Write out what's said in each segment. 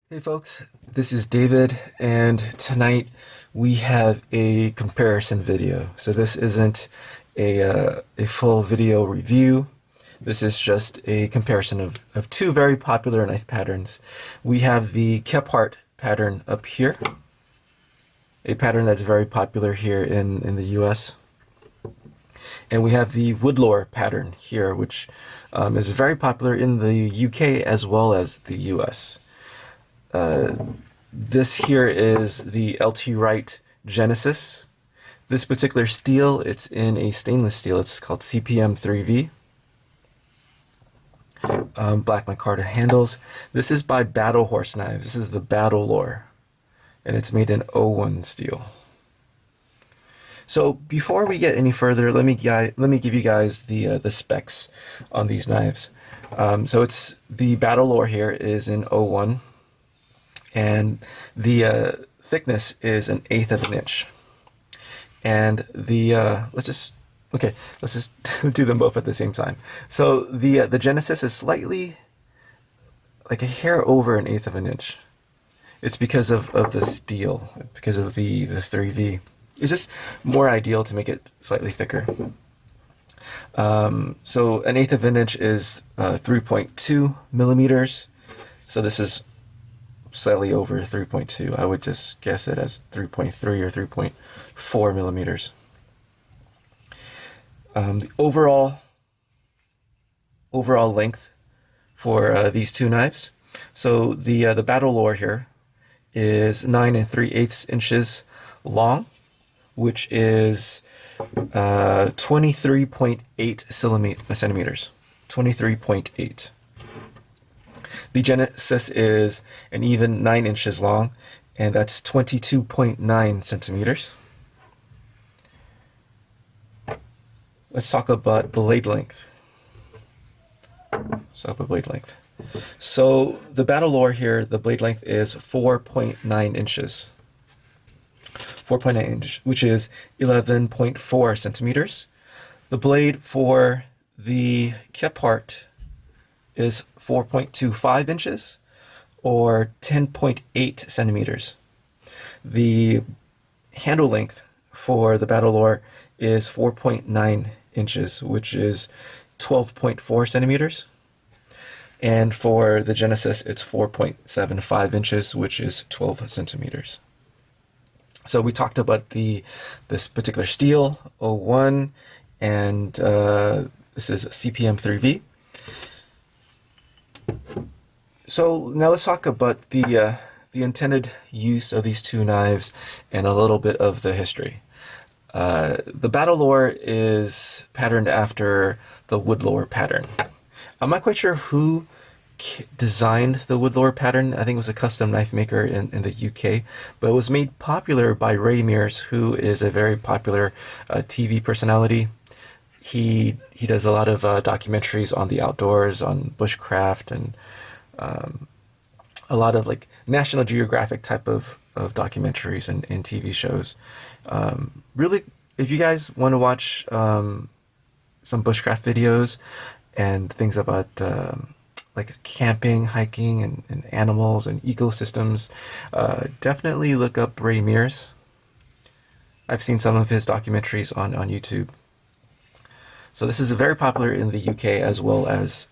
Hey folks, this is David, and tonight we have a comparison video. So this isn't a full video review. This is just a comparison of two very popular knife patterns. We have the Kephart pattern up here, a pattern that's very popular here in the US. And we have the Woodlore pattern here, which is very popular in the UK as well as the US. This here is the LT Wright Genesis. This particular steel, it's in a stainless steel. It's called CPM3V. Black micarta handles. This is by Battle Horse Knives. This is the Battlelore, and it's made in 𝑜1 steel. So before we get any further, let me give you guys the specs on these knives. So it's the Battlelore here is in 𝑜1. And the thickness is 1/8 of an inch. And the let's just do them both at the same time. So the Genesis is slightly like a hair over 1/8 of an inch. It's because of the steel, because of the 3V. It's just more ideal to make it slightly thicker. So 1/8 of an inch is 3.2 millimeters. So this is slightly over 3.2. I would just guess it as 3.3 or 3.4 millimeters. The overall length for these two knives. So the Battlelore here is 9 3/8 inches long, which is 23.8 centimeters. 23.8. The Genesis is an even 9 inches long, and that's 22.9 centimeters. Let's talk about blade length. So the Battlelore here, the blade length is 4.9 inches. 4.9 inches, which is 11.4 centimeters. The blade for the Kephart is 4.25 inches or 10.8 centimeters. The handle length for the Battlelore is 4.9 inches, which is 12.4 centimeters. And for the Genesis, it's 4.75 inches, which is 12 centimeters. So we talked about this particular steel, 𝑜1, and this is CPM3V. So now let's talk about the intended use of these two knives and a little bit of the history. The Battlelore is patterned after the Woodlore pattern. I'm not quite sure who designed the Woodlore pattern. I think it was a custom knife maker in the UK, but it was made popular by Ray Mears, who is a very popular TV personality. He does a lot of documentaries on the outdoors, on bushcraft, and a lot of like National Geographic type of documentaries and TV shows. Really, if you guys want to watch some bushcraft videos and things about like camping, hiking, and animals and ecosystems, definitely look up Ray Mears. I've seen some of his documentaries on YouTube. So this is very popular in the UK as well as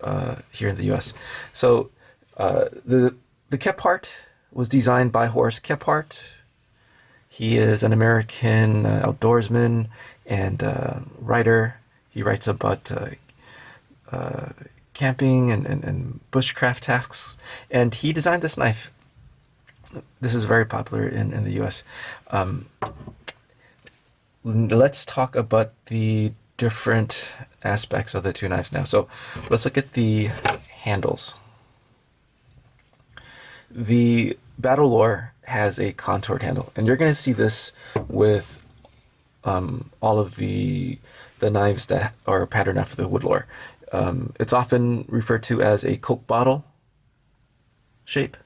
here in the US. So the Kephart was designed by Horace Kephart. He is an American outdoorsman and writer. He writes about camping and bushcraft tasks, and he designed this knife. This is very popular in the US. Let's talk about the different aspects of the two knives now. So let's look at the handles. The Battlelore has a contoured handle, and you're going to see this with all of the knives that are patterned after the Woodlore. It's often referred to as a Coke bottle shape.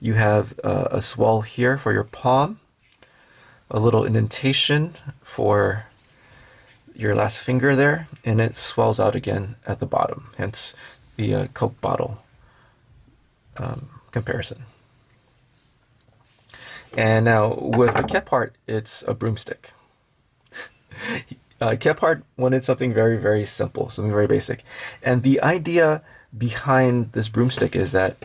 You have a swell here for your palm, a little indentation for your last finger there, and it swells out again at the bottom, hence the Coke bottle comparison. And now with the Kephart, it's a broomstick. Kephart wanted something very, very simple, something very basic. And the idea behind this broomstick is that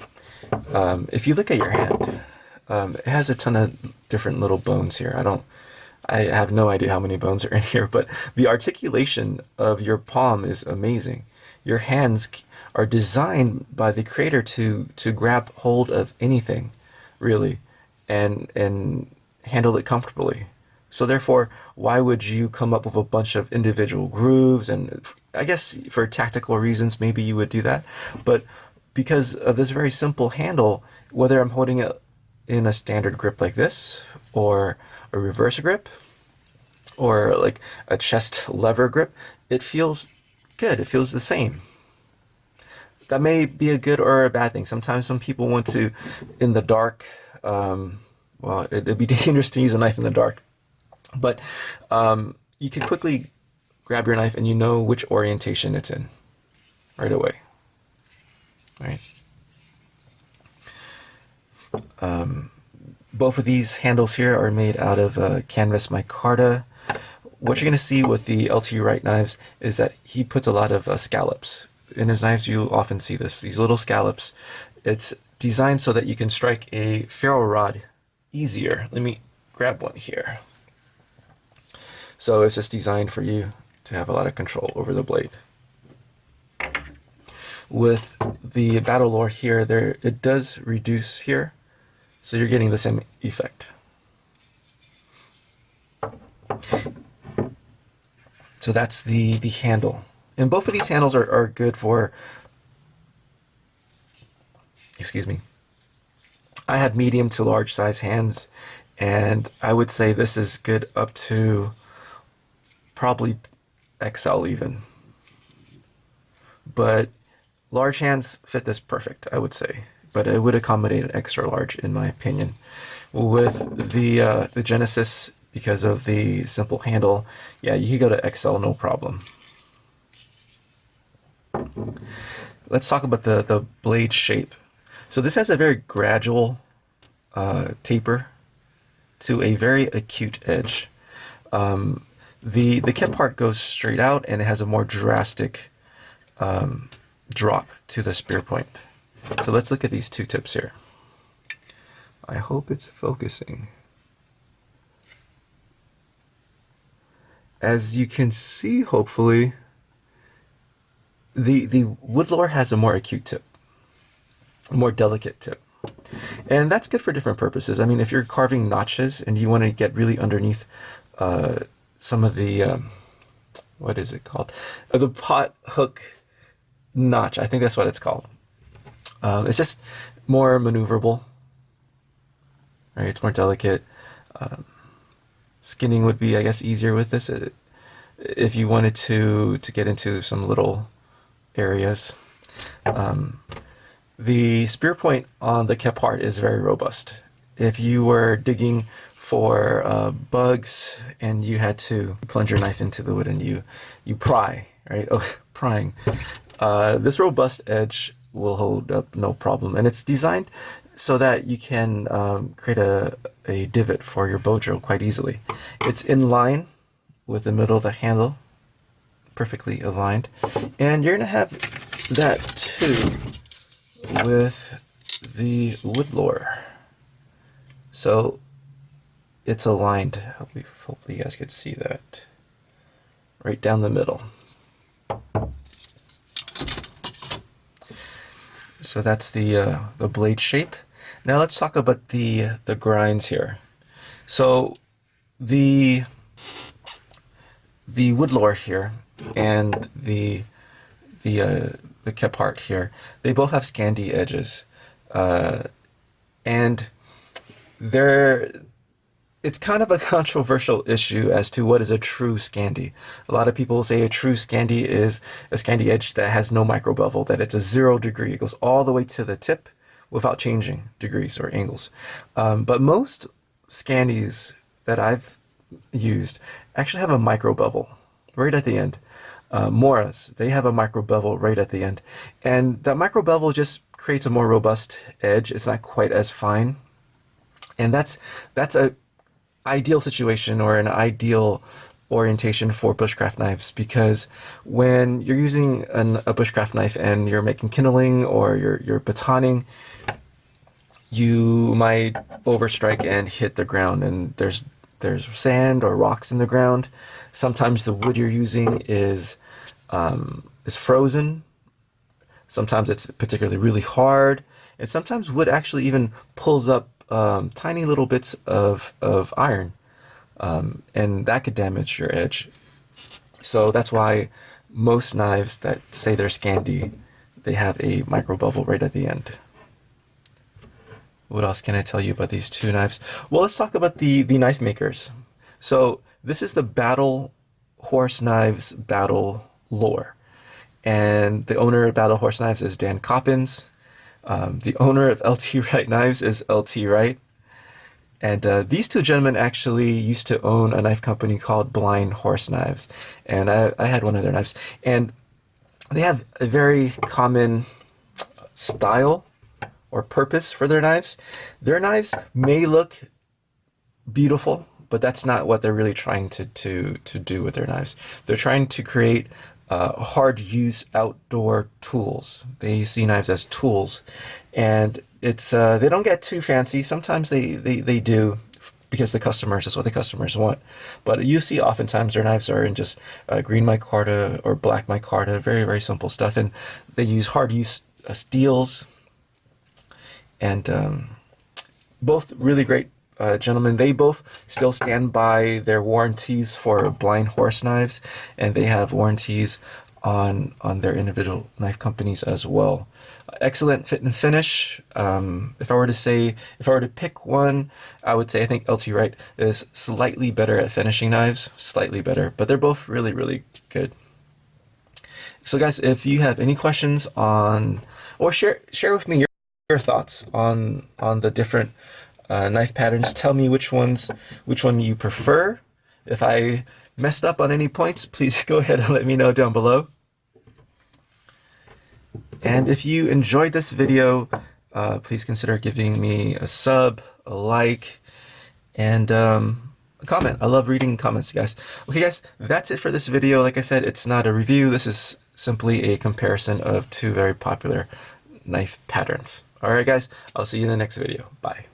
if you look at your hand, it has a ton of different little bones here. I have no idea how many bones are in here, but the articulation of your palm is amazing. Your hands are designed by the creator to grab hold of anything, really, and handle it comfortably. So therefore, why would you come up with a bunch of individual grooves? And I guess for tactical reasons, maybe you would do that. But because of this very simple handle, whether I'm holding it in a standard grip like this, or a reverse grip, or like a chest lever grip, it feels good. It feels the same. That may be a good or a bad thing. Sometimes some people want to, in the dark, well, it'd be dangerous to use a knife in the dark. But you can quickly grab your knife and you know which orientation it's in right away. Right? Both of these handles here are made out of canvas micarta. What you're going to see with the LT Wright knives is that he puts a lot of scallops. In his knives, you often see these little scallops. It's designed so that you can strike a ferro rod easier. Let me grab one here. So it's just designed for you to have a lot of control over the blade. With the Battlelore here, it does reduce here, so you're getting the same effect. So that's the handle. And both of these handles are good for, excuse me, I have medium to large size hands, and I would say this is good up to probably XL even. But large hands fit this perfect, I would say. But it would accommodate an extra large, in my opinion. With the Genesis, because of the simple handle, yeah, you could go to XL, no problem. Let's talk about the blade shape. So this has a very gradual taper to a very acute edge. The Kephart goes straight out, and it has a more drastic drop to the spear point. So let's look at these two tips here. I hope it's focusing. As you can see, hopefully, the Woodlore has a more acute tip, a more delicate tip. And that's good for different purposes. I mean, if you're carving notches and you want to get really underneath some of the, what is it called? The pot hook notch. I think that's what it's called. It's just more maneuverable. Right? It's more delicate. Skinning would be, I guess, easier with this if you wanted to get into some little areas. The spear point on the Kephart is very robust. If you were digging for bugs and you had to plunge your knife into the wood and you pry, right? Oh, prying. This robust edge will hold up no problem, and it's designed so that you can create a divot for your bow drill quite easily. It's in line with the middle of the handle, perfectly aligned, and you're gonna have that too with the Woodlore. So it's aligned. Hopefully you guys could see that right down the middle. So that's the blade shape. Now let's talk about the grinds here. So the Woodlore here and the Kephart here, they both have Scandi edges, and it's kind of a controversial issue as to what is a true Scandi. A lot of people say a true Scandi is a Scandi edge that has no micro bevel, that it's a 0 degree. It goes all the way to the tip without changing degrees or angles. But most Scandis that I've used actually have a micro bevel right at the end. Moras, they have a micro bevel right at the end. And that micro bevel just creates a more robust edge. It's not quite as fine. And that's a ideal situation or an ideal orientation for bushcraft knives, because when you're using a bushcraft knife and you're making kindling or you're batoning, you might overstrike and hit the ground, and there's sand or rocks in the ground. Sometimes the wood you're using is frozen. Sometimes it's particularly really hard, and sometimes wood actually even pulls up tiny little bits of iron, and that could damage your edge. So that's why most knives that say they're Scandi, they have a micro bevel right at the end. What else can I tell you about these two knives? Well, let's talk about the knife makers. So this is the Battle Horse Knives Battlelore, and the owner of Battle Horse Knives is Dan Coppins. The owner of LT Wright Knives is LT Wright. And these two gentlemen actually used to own a knife company called Blind Horse Knives. And I had one of their knives. And they have a very common style or purpose for their knives. Their knives may look beautiful, but that's not what they're really trying to do with their knives. They're trying to create hard use outdoor tools. They see knives as tools, and it's they don't get too fancy. Sometimes they do, because the customers, that's what the customers want. But you see oftentimes their knives are in just green micarta or black micarta, very, very simple stuff, and they use hard use steels, and both really great gentlemen. They both still stand by their warranties for Blind Horse Knives, and they have warranties on their individual knife companies as well. Excellent fit and finish. If I were to pick one, I would say I think LT Wright is slightly better at finishing knives, slightly better, but they're both really, really good. So guys, if you have any questions on, or share with me your thoughts on the different knife patterns. Tell me which one you prefer. If I messed up on any points, please go ahead and let me know down below. And if you enjoyed this video, please consider giving me a sub, a like, and a comment. I love reading comments, guys. Okay, guys, that's it for this video. Like I said, it's not a review. This is simply a comparison of two very popular knife patterns. All right, guys, I'll see you in the next video. Bye.